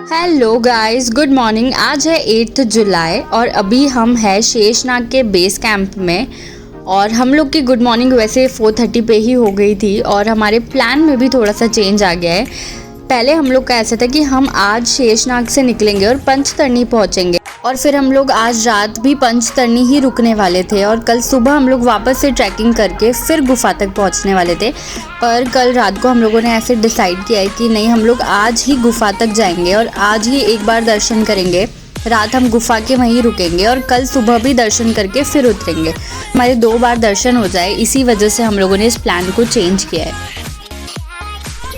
Hello guys, good morning. आज है 8 जुलाई और अभी हम हैं शेषनाग के बेस कैंप में। और हम लोग की गुड मॉर्निंग वैसे 4:30 पे ही हो गई थी और हमारे प्लान में भी थोड़ा सा चेंज आ गया है। पहले हम लोग का ऐसा था कि हम आज शेषनाग से निकलेंगे और पंचतरणी पहुंचेंगे और फिर हम लोग आज रात भी पंचतरणी ही रुकने वाले थे और कल सुबह हम लोग वापस से ट्रैकिंग करके फिर गुफा तक पहुंचने वाले थे। पर कल रात को हम लोगों ने ऐसे डिसाइड किया है कि नहीं, हम लोग आज ही गुफा तक जाएंगे और आज ही एक बार दर्शन करेंगे। रात हम गुफा के वहीं रुकेंगे और कल सुबह भी दर्शन करके फिर उतरेंगे। हमारे 2 बार दर्शन हो जाए, इसी वजह से हम लोगों ने इस प्लान को चेंज किया है।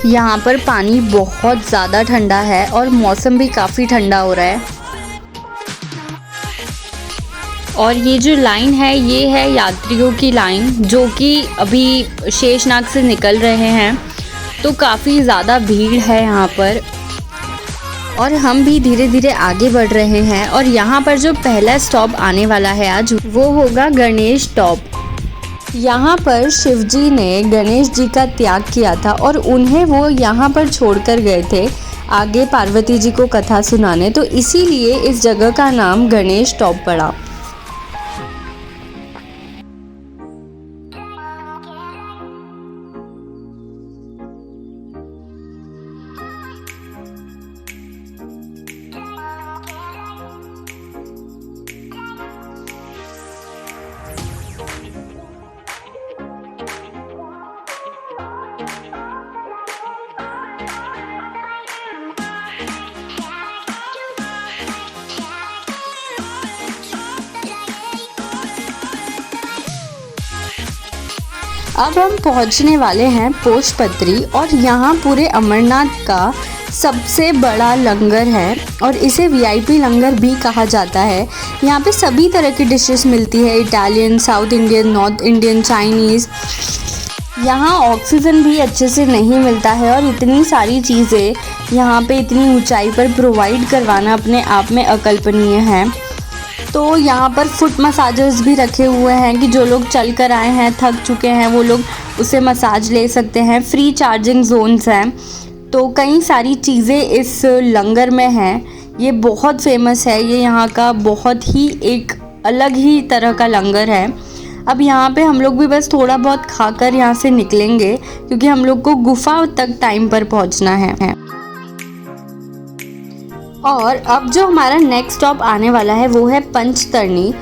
यहाँ पर पानी बहुत ज़्यादा ठंडा है और मौसम भी काफ़ी ठंडा हो रहा है। और ये जो लाइन है ये है यात्रियों की लाइन, जो कि अभी शेषनाग से निकल रहे हैं। तो काफ़ी ज़्यादा भीड़ है यहाँ पर और हम भी धीरे धीरे आगे बढ़ रहे हैं। और यहाँ पर जो पहला स्टॉप आने वाला है आज, वो होगा गणेश टॉप। यहाँ पर शिवजी ने गणेश जी का त्याग किया था और उन्हें वो यहाँ पर छोड़कर गए थे आगे पार्वती जी को कथा सुनाने, तो इसीलिए इस जगह का नाम गणेश टॉप पड़ा। अब हम पहुंचने वाले हैं पोषपत्री और यहाँ पूरे अमरनाथ का सबसे बड़ा लंगर है और इसे वीआईपी लंगर भी कहा जाता है। यहाँ पे सभी तरह की डिशेस मिलती है, Italian, south Indian, north Indian, Chinese. यहाँ ऑक्सीजन भी अच्छे से नहीं मिलता है और इतनी सारी चीज़ें यहाँ पे इतनी ऊंचाई पर प्रोवाइड करवाना अपने आप में अकल्पनीय है। तो यहाँ पर फुट मसाजर्स भी रखे हुए हैं कि जो लोग चल कर आए हैं, थक चुके हैं, वो लोग उसे मसाज ले सकते हैं। फ्री चार्जिंग जोन्स हैं। तो कई सारी चीज़ें इस लंगर में हैं। ये बहुत फेमस है, ये यहाँ का बहुत ही एक अलग ही तरह का लंगर है। अब यहाँ पे हम लोग भी बस थोड़ा बहुत खाकर यहाँ से निकलेंगे क्योंकि हम लोग को गुफा तक टाइम पर पहुँचना है। और अब जो हमारा नेक्स्ट स्टॉप आने वाला है वो है पंचतरणी।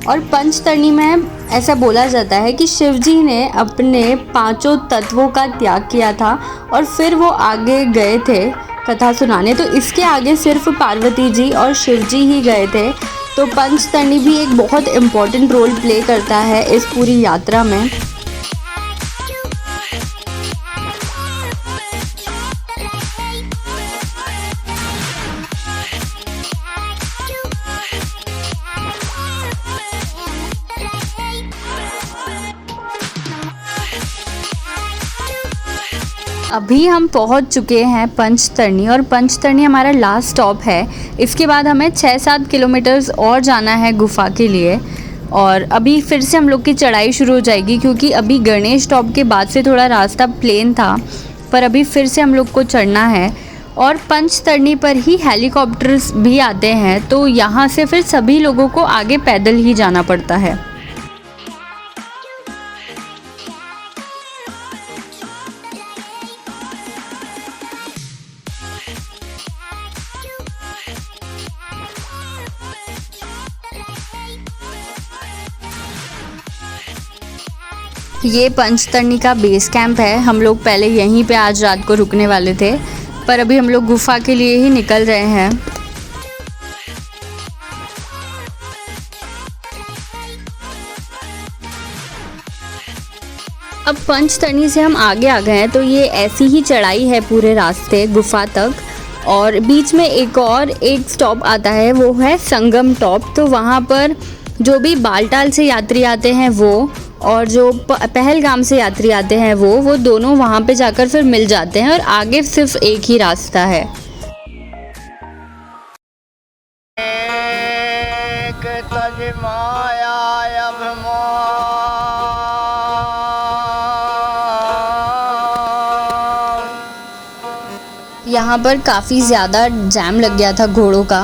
और पंचतरणी में ऐसा बोला जाता है कि शिवजी ने अपने 5 तत्वों का त्याग किया था और फिर वो आगे गए थे कथा सुनाने। तो इसके आगे सिर्फ पार्वती जी और शिवजी ही गए थे। तो पंचतरणी भी एक बहुत इम्पोर्टेंट रोल प्ले करता है इस पूरी यात्रा में। अभी हम पहुंच चुके हैं पंचतरणी और पंचतरणी हमारा लास्ट स्टॉप है। इसके बाद हमें 6-7 किलोमीटर्स और जाना है गुफा के लिए और अभी फिर से हम लोग की चढ़ाई शुरू हो जाएगी क्योंकि अभी गणेश टॉप के बाद से थोड़ा रास्ता प्लेन था, पर अभी फिर से हम लोग को चढ़ना है। और पंचतरणी पर ही हेलीकॉप्टर्स भी आते हैं, तो यहाँ से फिर सभी लोगों को आगे पैदल ही जाना पड़ता है। ये पंचतरणी का बेस कैंप है। हम लोग पहले यहीं पे आज रात को रुकने वाले थे, पर अभी हम लोग गुफा के लिए ही निकल रहे हैं। अब पंचतरणी से हम आगे आ गए हैं, तो ये ऐसी ही चढ़ाई है पूरे रास्ते गुफा तक। और बीच में एक स्टॉप आता है, वो है संगम टॉप। तो वहाँ पर जो भी बालटाल से यात्री आते हैं वो और जो पहलगाम से यात्री आते हैं वो दोनों वहाँ पे जाकर फिर मिल जाते हैं और आगे सिर्फ एक ही रास्ता है। यहाँ पर काफ़ी ज़्यादा जैम लग गया था घोड़ों का,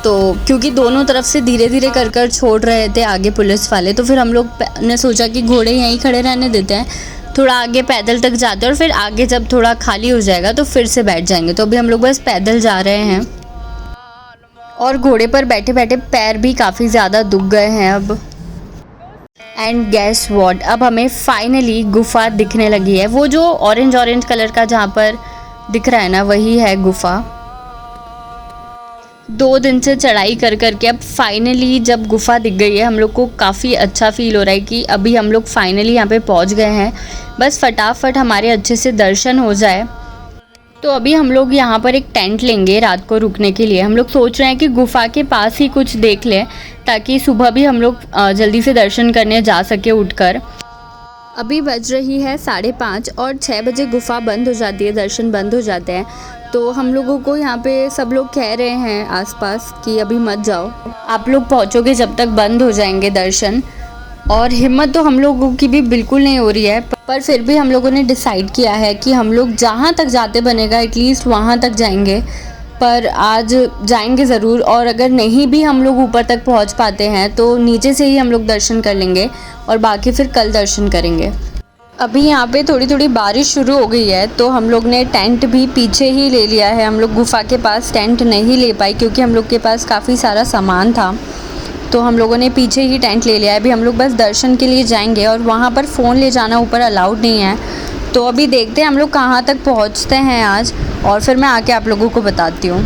तो क्योंकि दोनों तरफ से धीरे धीरे कर कर छोड़ रहे थे आगे पुलिस वाले, तो फिर हम लोग ने सोचा कि घोड़े यहीं खड़े रहने देते हैं, थोड़ा आगे पैदल तक जाते हैं और फिर आगे जब थोड़ा खाली हो जाएगा तो फिर से बैठ जाएंगे। तो अभी हम लोग बस पैदल जा रहे हैं और घोड़े पर बैठे बैठे पैर भी काफ़ी ज़्यादा दुख गए हैं अब। एंड गेस व्हाट, अब हमें फाइनली गुफा दिखने लगी है। वो जो ऑरेंज कलर का जहाँ पर दिख रहा है ना, वही है गुफा। 2 दिन से चढ़ाई कर कर के अब फाइनली जब गुफा दिख गई है, हम लोग को काफ़ी अच्छा फील हो रहा है कि अभी हम लोग फाइनली यहाँ पे पहुँच गए हैं। बस फटाफट हमारे अच्छे से दर्शन हो जाए। तो अभी हम लोग यहाँ पर एक टेंट लेंगे रात को रुकने के लिए। हम लोग सोच रहे हैं कि गुफा के पास ही कुछ देख लें ताकि सुबह भी हम लोग जल्दी से दर्शन करने जा सके उठकर। अभी बज रही है 5:30 और 6 बजे गुफा बंद हो जाती है, दर्शन बंद हो जाते हैं। तो हम लोगों को यहाँ पे सब लोग कह रहे हैं आसपास कि अभी मत जाओ, आप लोग पहुँचोगे जब तक बंद हो जाएंगे दर्शन। और हिम्मत तो हम लोगों की भी बिल्कुल नहीं हो रही है, पर फिर भी हम लोगों ने डिसाइड किया है कि हम लोग जहाँ तक जाते बनेगा एटलीस्ट वहाँ तक जाएंगे, पर आज जाएंगे ज़रूर। और अगर नहीं भी हम लोग ऊपर तक पहुँच पाते हैं तो नीचे से ही हम लोग दर्शन कर लेंगे और बाकी फिर कल दर्शन करेंगे। अभी यहाँ पे थोड़ी थोड़ी बारिश शुरू हो गई है, तो हम लोग ने टेंट भी पीछे ही ले लिया है। हम लोग गुफा के पास टेंट नहीं ले पाए क्योंकि हम लोग के पास काफ़ी सारा सामान था, तो हम लोगों ने पीछे ही टेंट ले लिया है। अभी हम लोग बस दर्शन के लिए जाएंगे और वहाँ पर फ़ोन ले जाना ऊपर अलाउड नहीं है। तो अभी देखते हैं हम लोग कहाँ तक पहुँचते हैं आज, और फिर मैं आके आप लोगों को बताती हूँ।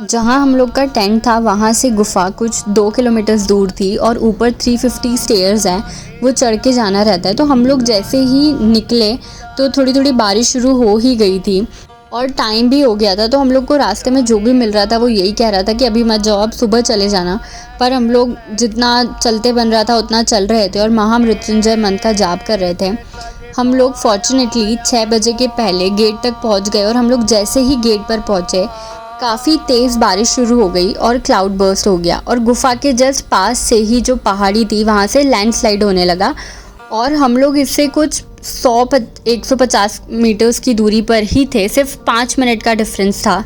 जहाँ हम लोग का टेंट था वहाँ से गुफा कुछ 2 किलोमीटर दूर थी और ऊपर 350 स्टेयर्स हैं, वो चढ़ के जाना रहता है। तो हम लोग जैसे ही निकले तो थोड़ी थोड़ी बारिश शुरू हो ही गई थी और टाइम भी हो गया था। तो हम लोग को रास्ते में जो भी मिल रहा था वो यही कह रहा था कि अभी मत जाओ, अब सुबह चले जाना। पर हम लोग जितना चलते बन रहा था उतना चल रहे थे और महामृत्युंजय मंत्र का जाप कर रहे थे। हम लोग फॉर्चुनेटली 6 बजे के पहले गेट तक पहुंच गए और हम लोग जैसे ही गेट पर पहुंचे काफ़ी तेज़ बारिश शुरू हो गई और क्लाउड बर्स्ट हो गया और गुफा के जस्ट पास से ही जो पहाड़ी थी वहाँ से लैंडस्लाइड होने लगा और हम लोग इससे कुछ 150 मीटर्स की दूरी पर ही थे। सिर्फ 5 मिनट का डिफरेंस था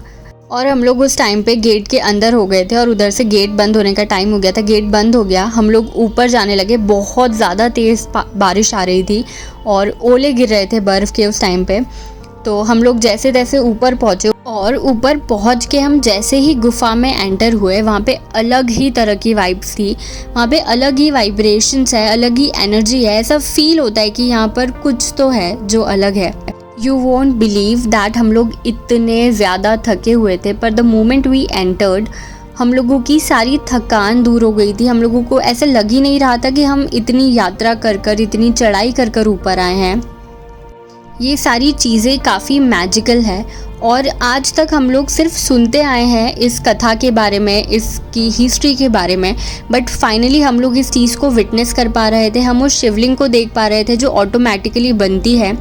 और हम लोग उस टाइम पे गेट के अंदर हो गए थे और उधर से गेट बंद होने का टाइम हो गया था। गेट बंद हो गया, हम लोग ऊपर जाने लगे। बहुत ज़्यादा तेज़ बारिश आ रही थी और ओले गिर रहे थे बर्फ़ के उस टाइम पे। तो हम लोग जैसे तैसे ऊपर पहुँचे और ऊपर पहुँच के हम जैसे ही गुफा में एंटर हुए वहाँ पे अलग ही तरह की वाइब्स थी। वहाँ पे अलग ही वाइब्रेशंस है, अलग ही एनर्जी है। ऐसा फील होता है कि यहाँ पर कुछ तो है जो अलग है। यू वोंट बिलीव दैट हम लोग इतने ज़्यादा थके हुए थे, पर द मोमेंट वी एंटर्ड हम लोगों की सारी थकान दूर हो गई थी। हम लोगों को ऐसा लग ही नहीं रहा था कि हम इतनी यात्रा कर कर, इतनी चढ़ाई कर कर ऊपर आए हैं। ये सारी चीज़ें काफ़ी मैजिकल है और आज तक हम लोग सिर्फ सुनते आए हैं इस कथा के बारे में, इसकी हिस्ट्री के बारे में, बट फाइनली हम लोग इस चीज़ को विटनेस कर पा रहे थे। हम उस शिवलिंग को देख पा रहे थे जो ऑटोमेटिकली बनती है।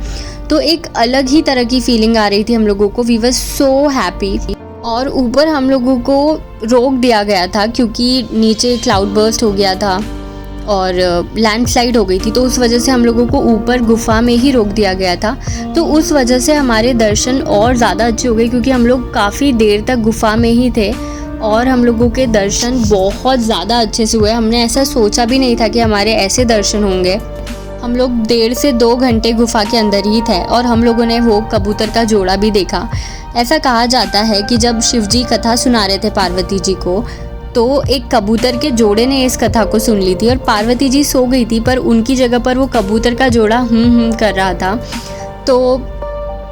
तो एक अलग ही तरह की फीलिंग आ रही थी हम लोगों को। We were so happy. और ऊपर हम लोगों को रोक दिया गया था क्योंकि नीचे क्लाउड बर्स्ट हो गया था और लैंडस्लाइड हो गई थी, तो उस वजह से हम लोगों को ऊपर गुफा में ही रोक दिया गया था। तो उस वजह से हमारे दर्शन और ज़्यादा अच्छे हो गए क्योंकि हम लोग काफ़ी देर तक गुफा में ही थे और हम लोगों के दर्शन बहुत ज़्यादा अच्छे से हुए। हमने ऐसा सोचा भी नहीं था कि हमारे ऐसे दर्शन होंगे। हम लोग 1.5 से 2 घंटे गुफा के अंदर ही थे और हम लोगों ने वो कबूतर का जोड़ा भी देखा। ऐसा कहा जाता है कि जब शिव जी कथा सुना रहे थे पार्वती जी को, तो एक कबूतर के जोड़े ने इस कथा को सुन ली थी और पार्वती जी सो गई थी, पर उनकी जगह पर वो कबूतर का जोड़ा कर रहा था। तो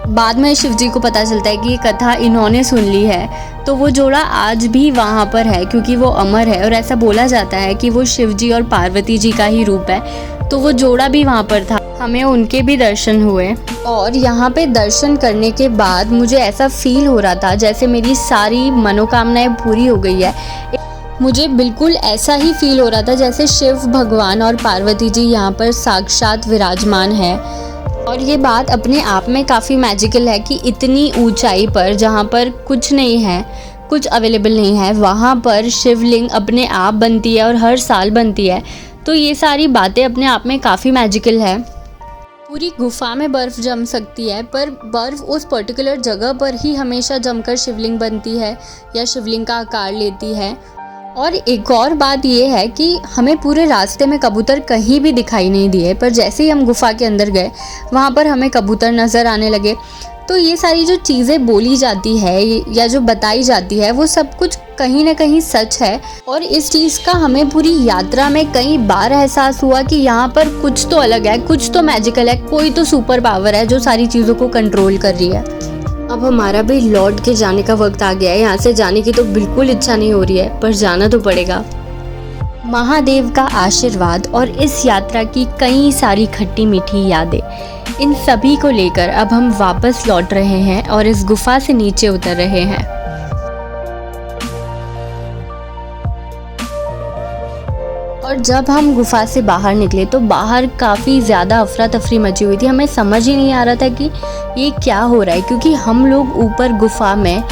बाद में शिव जी को पता चलता है कि ये कथा इन्होंने सुन ली है, तो वो जोड़ा आज भी वहाँ पर है क्योंकि वो अमर है और ऐसा बोला जाता है कि वो शिव जी और पार्वती जी का ही रूप है। तो वो जोड़ा भी वहाँ पर था, हमें उनके भी दर्शन हुए और यहाँ पे दर्शन करने के बाद मुझे ऐसा फील हो रहा था जैसे मेरी सारी मनोकामनाएं पूरी हो गई है। मुझे बिल्कुल ऐसा ही फील हो रहा था जैसे शिव भगवान और पार्वती जी यहाँ पर साक्षात विराजमान है। और ये बात अपने आप में काफ़ी मैजिकल है कि इतनी ऊंचाई पर जहाँ पर कुछ नहीं है, कुछ अवेलेबल नहीं है, वहाँ पर शिवलिंग अपने आप बनती है और हर साल बनती है। तो ये सारी बातें अपने आप में काफ़ी मैजिकल है। पूरी गुफा में बर्फ़ जम सकती है, पर बर्फ़ उस पर्टिकुलर जगह पर ही हमेशा जमकर शिवलिंग बनती है या शिवलिंग का आकार लेती है। और एक और बात ये है कि हमें पूरे रास्ते में कबूतर कहीं भी दिखाई नहीं दिए, पर जैसे ही हम गुफा के अंदर गए वहाँ पर हमें कबूतर नज़र आने लगे। तो ये सारी जो चीज़ें बोली जाती है या जो बताई जाती है वो सब कुछ कहीं ना कहीं सच है। और इस चीज़ का हमें पूरी यात्रा में कई बार एहसास हुआ कि यहाँ पर कुछ तो अलग है, कुछ तो मैजिकल है, कोई तो सुपर पावर है जो सारी चीज़ों को कंट्रोल कर रही है। अब हमारा भी लौट के जाने का वक्त आ गया है। यहाँ से जाने की तो बिल्कुल इच्छा नहीं हो रही है, पर जाना तो पड़ेगा। महादेव का आशीर्वाद और इस यात्रा की कई सारी खट्टी मीठी यादें, इन सभी को लेकर अब हम वापस लौट रहे हैं और इस गुफा से नीचे उतर रहे हैं। और जब हम गुफा से बाहर निकले तो बाहर काफ़ी ज़्यादा अफरा तफरी मची हुई थी। हमें समझ ही नहीं आ रहा था कि ये क्या हो रहा है, क्योंकि हम लोग ऊपर गुफा में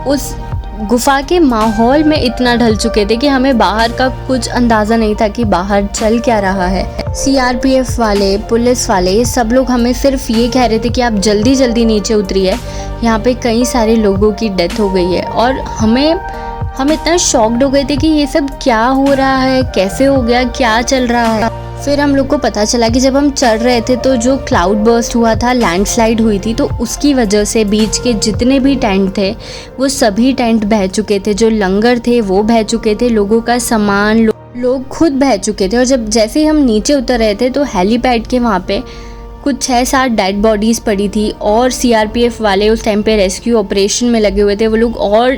उस गुफा के माहौल में इतना ढल चुके थे कि हमें बाहर का कुछ अंदाज़ा नहीं था कि बाहर चल क्या रहा है। सीआरपीएफ वाले, पुलिस वाले, ये सब लोग हमें सिर्फ ये कह रहे थे कि आप जल्दी जल्दी नीचे उतरिए, यहाँ पे कई सारे लोगों की डेथ हो गई है। और हम इतना शॉक्ड हो गए थे कि ये सब क्या हो रहा है, कैसे हो गया, क्या चल रहा है। फिर हम लोग को पता चला कि जब हम चढ़ रहे थे तो जो क्लाउड बर्स्ट हुआ था, लैंडस्लाइड हुई थी, तो उसकी वजह से बीच के जितने भी टेंट थे वो सभी टेंट बह चुके थे, जो लंगर थे वो बह चुके थे, लोगों का सामान, लोग खुद बह चुके थे। और जब जैसे ही हम नीचे उतर रहे थे तो हेलीपैड के वहाँ पे कुछ 6-7 डेड बॉडीज़ पड़ी थी और सीआरपीएफ वाले उस टाइम पे रेस्क्यू ऑपरेशन में लगे हुए थे। वो लोग और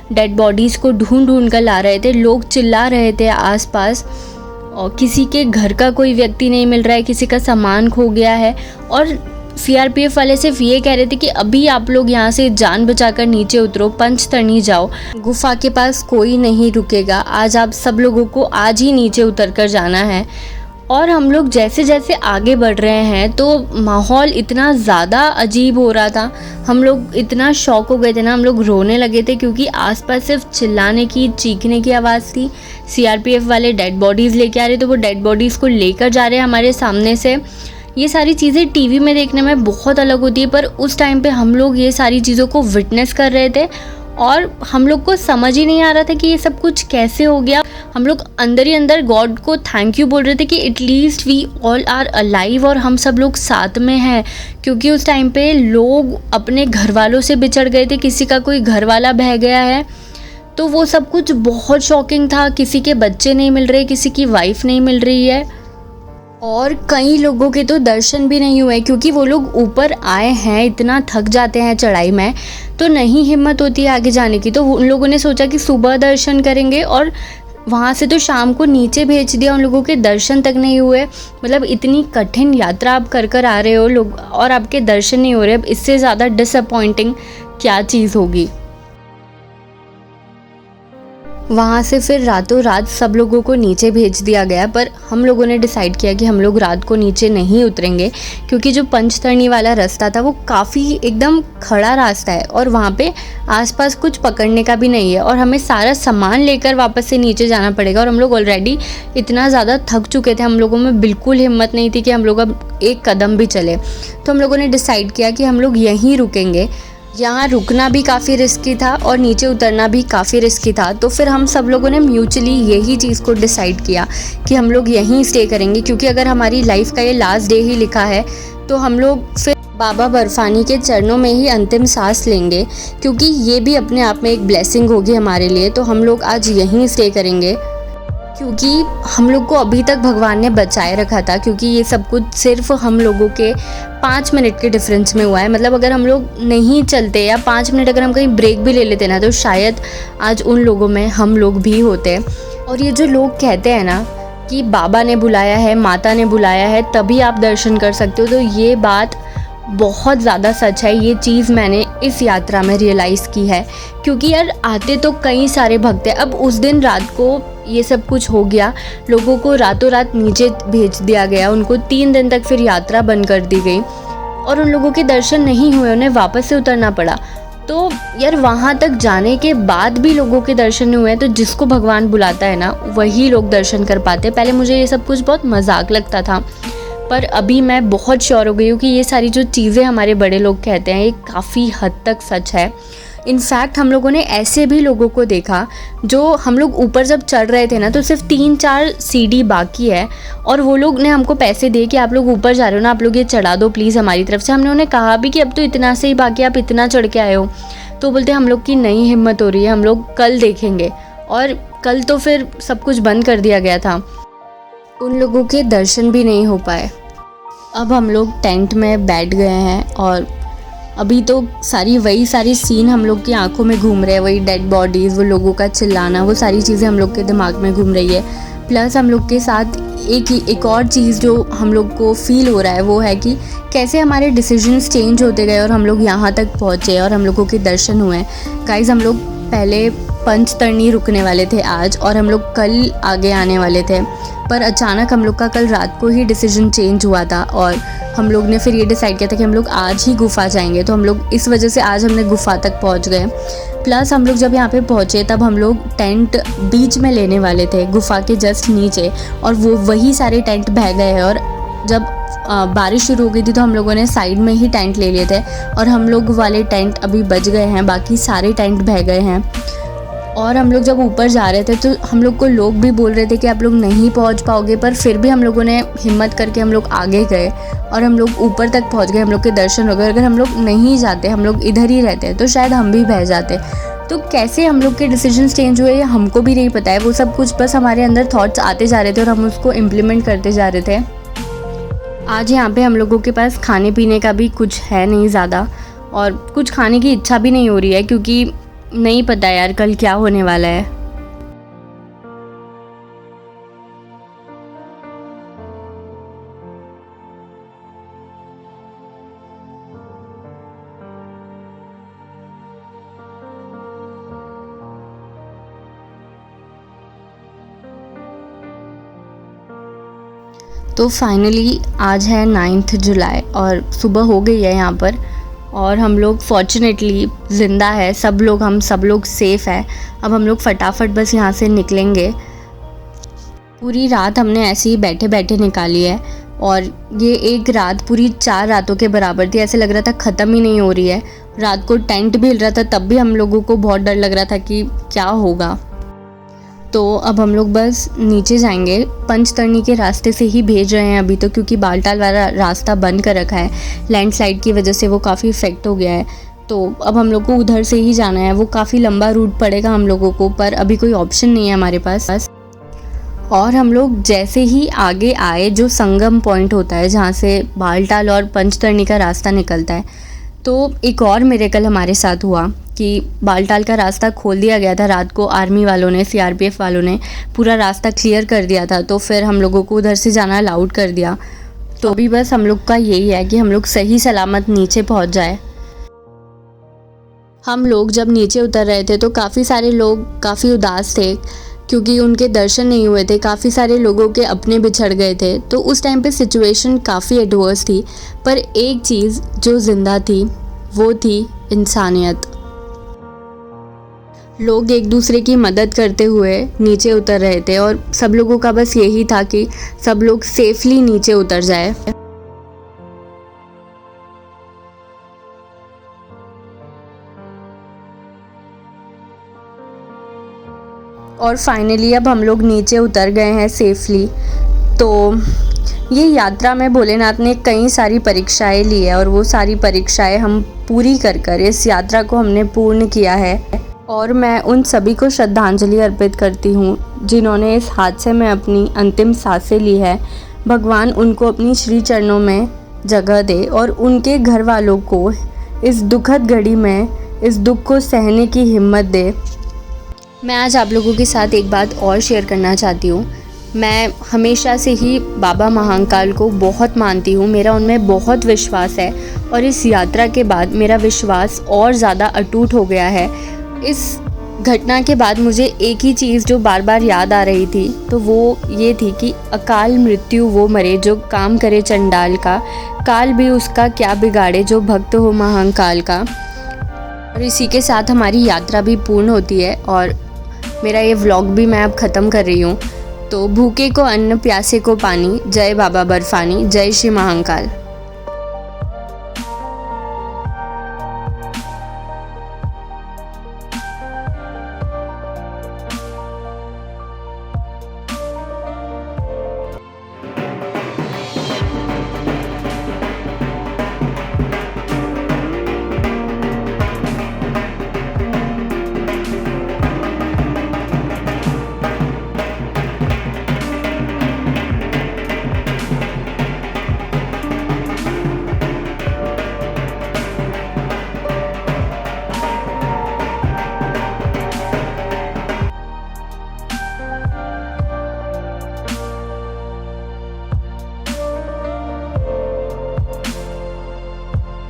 डेड बॉडीज़ को ढूंढ कर ला रहे थे। लोग चिल्ला रहे थे आसपास, और किसी के घर का कोई व्यक्ति नहीं मिल रहा है, किसी का सामान खो गया है। और सीआरपीएफ वाले सिर्फ ये कह रहे थे कि अभी आप लोग यहाँ से जान बचाकर नीचे उतरो, पंचतरणी जाओ, गुफा के पास कोई नहीं रुकेगा, आज आप सब लोगों को आज ही नीचे उतर कर जाना है। और हम लोग जैसे जैसे आगे बढ़ रहे हैं तो माहौल इतना ज़्यादा अजीब हो रहा था, हम लोग इतना शॉक हो गए थे ना, हम लोग रोने लगे थे, क्योंकि आसपास सिर्फ चिल्लाने की, चीखने की आवाज़ थी। सीआरपीएफ वाले डेड बॉडीज़ लेके आ रहे थे, वो डेड बॉडीज़ को लेकर जा रहे हैं हमारे सामने से। ये सारी चीज़ें टीवी में देखने में बहुत अलग होती है, पर उस टाइम पे हम लोग ये सारी चीज़ों को विटनेस कर रहे थे और हम लोग को समझ ही नहीं आ रहा था कि ये सब कुछ कैसे हो गया। हम लोग अंदर ही अंदर गॉड को थैंक यू बोल रहे थे कि at least we all are alive, और हम सब लोग साथ में हैं। क्योंकि उस टाइम पे लोग अपने घर वालों से बिछड़ गए थे, किसी का कोई घर वाला बह गया है, तो वो सब कुछ बहुत शॉकिंग था। किसी के बच्चे नहीं मिल रहे, किसी की वाइफ नहीं मिल रही है, और कई लोगों के तो दर्शन भी नहीं हुए, क्योंकि वो लोग ऊपर आए हैं, इतना थक जाते हैं चढ़ाई में, तो नहीं हिम्मत होती है आगे जाने की। तो उन लोगों ने सोचा कि सुबह दर्शन करेंगे, और वहाँ से तो शाम को नीचे भेज दिया। उन लोगों के दर्शन तक नहीं हुए। मतलब इतनी कठिन यात्रा आप कर आ रहे हो लोग, और आपके दर्शन नहीं हो रहे। अब इससे ज़्यादा डिसअपॉइंटिंग क्या चीज़ होगी। वहाँ से फिर रातों रात सब लोगों को नीचे भेज दिया गया, पर हम लोगों ने डिसाइड किया कि हम लोग रात को नीचे नहीं उतरेंगे, क्योंकि जो पंचतरणी वाला रास्ता था वो काफ़ी एकदम खड़ा रास्ता है, और वहाँ पे आसपास कुछ पकड़ने का भी नहीं है, और हमें सारा सामान लेकर वापस से नीचे जाना पड़ेगा। और हम लोग ऑलरेडी इतना ज़्यादा थक चुके थे, हम लोगों में बिल्कुल हिम्मत नहीं थी कि हम लोग अब एक कदम भी चले। तो हम लोगों ने डिसाइड किया कि हम लोग यहीं रुकेंगे। यहाँ रुकना भी काफ़ी रिस्की था और नीचे उतरना भी काफ़ी रिस्की था। तो फिर हम सब लोगों ने म्यूचुअली यही चीज़ को डिसाइड किया कि हम लोग यहीं स्टे करेंगे, क्योंकि अगर हमारी लाइफ का ये लास्ट डे ही लिखा है तो हम लोग फिर बाबा बर्फानी के चरणों में ही अंतिम सांस लेंगे, क्योंकि ये भी अपने आप में एक ब्लेसिंग होगी हमारे लिए। तो हम लोग आज यहीं स्टे करेंगे, क्योंकि हम लोग को अभी तक भगवान ने बचाए रखा था, क्योंकि ये सब कुछ सिर्फ हम लोगों के 5 मिनट के डिफरेंस में हुआ है। मतलब अगर हम लोग नहीं चलते या 5 मिनट अगर हम कहीं ब्रेक भी ले लेते ना, तो शायद आज उन लोगों में हम लोग भी होते। और ये जो लोग कहते हैं ना कि बाबा ने बुलाया है, माता ने बुलाया है, तभी आप दर्शन कर सकते हो, तो ये बात बहुत ज़्यादा सच है। ये चीज़ मैंने इस यात्रा में रियलाइज़ की है, क्योंकि यार आते तो कई सारे भक्त हैं। अब उस दिन रात को ये सब कुछ हो गया, लोगों को रातों रात नीचे भेज दिया गया, उनको 3 दिन तक फिर यात्रा बंद कर दी गई, और उन लोगों के दर्शन नहीं हुए, उन्हें वापस से उतरना पड़ा। तो यार वहाँ तक जाने के बाद भी लोगों के दर्शन नहीं हुए, तो जिसको भगवान बुलाता है ना वही लोग दर्शन कर पाते। पहले मुझे ये सब कुछ बहुत मजाक लगता था, पर अभी मैं बहुत श्योर हो गई हूँ कि ये सारी जो चीज़ें हमारे बड़े लोग कहते हैं ये काफ़ी हद तक सच है। इनफैक्ट हम लोगों ने ऐसे भी लोगों को देखा जो हम लोग ऊपर जब चढ़ रहे थे ना तो सिर्फ 3-4 सीढ़ी बाकी है और वो लोग ने हमको पैसे दिए कि आप लोग ऊपर जा रहे हो ना, आप लोग ये चढ़ा दो प्लीज़ हमारी तरफ से। हमने उन्हें कहा भी कि अब तो इतना से ही बाकी, आप इतना चढ़ के आए हो। तो बोलते हम लोग की नहीं हिम्मत हो रही है, हम लोग कल देखेंगे। और कल तो फिर सब कुछ बंद कर दिया गया था, उन लोगों के दर्शन भी नहीं हो पाए। अब हम लोग टेंट में बैठ गए हैं और अभी तो वही सारी सीन हम लोग की आंखों में घूम रहे हैं, वही डेड बॉडीज़, वो लोगों का चिल्लाना, वो सारी चीज़ें हम लोग के दिमाग में घूम रही है। प्लस हम लोग के साथ एक और चीज़ जो हम लोग को फील हो रहा है वो है कि कैसे हमारे डिसीजंस चेंज होते गए और हम लोग यहाँ तक पहुँचे और हम लोगों के दर्शन हुए। गाइज़, हम लोग पहले पंचतरणी रुकने वाले थे आज और हम लोग कल आगे आने वाले थे, पर अचानक हम लोग का कल रात को ही डिसीजन चेंज हुआ था और हम लोग ने फिर ये डिसाइड किया था कि हम लोग आज ही गुफ़ा जाएंगे। तो हम लोग इस वजह से आज हमने गुफ़ा तक पहुंच गए। प्लस हम लोग जब यहाँ पे पहुँचे तब हम लोग टेंट बीच में लेने वाले थे, गुफ़ा के जस्ट नीचे, और वही सारे टेंट बह गए हैं। और जब बारिश शुरू हो गई थी तो हम लोगों ने साइड में ही टेंट ले लिए थे और हम लोग वाले टेंट अभी बच गए हैं, बाकी सारे टेंट बह गए हैं। और हम लोग जब ऊपर जा रहे थे तो हम लोग को लोग भी बोल रहे थे कि आप लोग नहीं पहुंच पाओगे, पर फिर भी हम लोगों ने हिम्मत करके हम लोग आगे गए और हम लोग ऊपर तक पहुंच गए, हम लोग के दर्शन हो गए। अगर हम लोग नहीं जाते, हम लोग इधर ही रहते तो शायद हम भी बह जाते। तो कैसे हम लोग के डिसीजंस चेंज हुए हमको भी नहीं पता है, वो सब कुछ बस हमारे अंदर थॉट्स आते जा रहे थे और हम उसको इम्प्लीमेंट करते जा रहे थे। आज यहाँ पे हम लोगों के पास खाने पीने का भी कुछ है नहीं ज़्यादा और कुछ खाने की इच्छा भी नहीं हो रही है क्योंकि नहीं पता यार कल क्या होने वाला है। तो फाइनली आज है 9 जुलाई और सुबह हो गई है यहाँ पर और हम लोग फॉर्चुनेटली ज़िंदा है, हम सब लोग सेफ़ है। अब हम लोग फटाफट बस यहाँ से निकलेंगे। पूरी रात हमने ऐसे ही बैठे बैठे निकाली है और ये एक रात पूरी 4 रातों के बराबर थी। ऐसे लग रहा था ख़त्म ही नहीं हो रही है। रात को टेंट भी हिल रहा था, तब भी हम लोगों को बहुत डर लग रहा था कि क्या होगा। तो अब हम लोग बस नीचे जाएंगे, पंचतरणी के रास्ते से ही भेज रहे हैं अभी तो, क्योंकि बालटाल वाला रास्ता बंद कर रखा है, लैंडस्लाइड की वजह से वो काफ़ी इफेक्ट हो गया है। तो अब हम लोग को उधर से ही जाना है। वो काफ़ी लंबा रूट पड़ेगा हम लोगों को, पर अभी कोई ऑप्शन नहीं है हमारे पास। और हम लोग जैसे ही आगे आए, जो संगम पॉइंट होता है जहाँ से बालटाल और पंचतरणी का रास्ता निकलता है, तो एक और मिरेकल हमारे साथ हुआ कि बालटाल का रास्ता खोल दिया गया था रात को। आर्मी वालों ने, CRPF वालों ने पूरा रास्ता क्लियर कर दिया था, तो फिर हम लोगों को उधर से जाना अलाउड कर दिया। तो अभी बस हम लोग का यही है कि हम लोग सही सलामत नीचे पहुंच जाए। हम लोग जब नीचे उतर रहे थे तो काफ़ी सारे लोग काफ़ी उदास थे क्योंकि उनके दर्शन नहीं हुए थे। काफ़ी सारे लोगों के अपने बिछड़ गए थे, तो उस टाइम पे सिचुएशन काफ़ी एडवर्स थी। पर एक चीज़ जो ज़िंदा थी वो थी इंसानियत। लोग एक दूसरे की मदद करते हुए नीचे उतर रहे थे और सब लोगों का बस यही था कि सब लोग सेफली नीचे उतर जाए। और फाइनली अब हम लोग नीचे उतर गए हैं सेफली। तो ये यात्रा में भोलेनाथ ने कई सारी परीक्षाएं ली है और वो सारी परीक्षाएं हम पूरी कर इस यात्रा को हमने पूर्ण किया है। और मैं उन सभी को श्रद्धांजलि अर्पित करती हूँ जिन्होंने इस हादसे में अपनी अंतिम सांसें ली है। भगवान उनको अपनी श्री चरणों में जगह दे और उनके घर वालों को इस दुखद घड़ी में इस दुख को सहने की हिम्मत दे। मैं आज आप लोगों के साथ एक बात और शेयर करना चाहती हूँ। मैं हमेशा से ही बाबा महाकाल को बहुत मानती हूँ, मेरा उनमें बहुत विश्वास है और इस यात्रा के बाद मेरा विश्वास और ज़्यादा अटूट हो गया है। इस घटना के बाद मुझे एक ही चीज़ जो बार बार याद आ रही थी तो वो ये थी कि अकाल मृत्यु वो मरे जो काम करे चंडाल का, काल भी उसका क्या बिगाड़े जो भक्त हो महाकाल का। और इसी के साथ हमारी यात्रा भी पूर्ण होती है और मेरा ये व्लॉग भी मैं अब ख़त्म कर रही हूँ। तो भूखे को अन्न, प्यासे को पानी। जय बाबा बर्फानी, जय श्री महाकाल।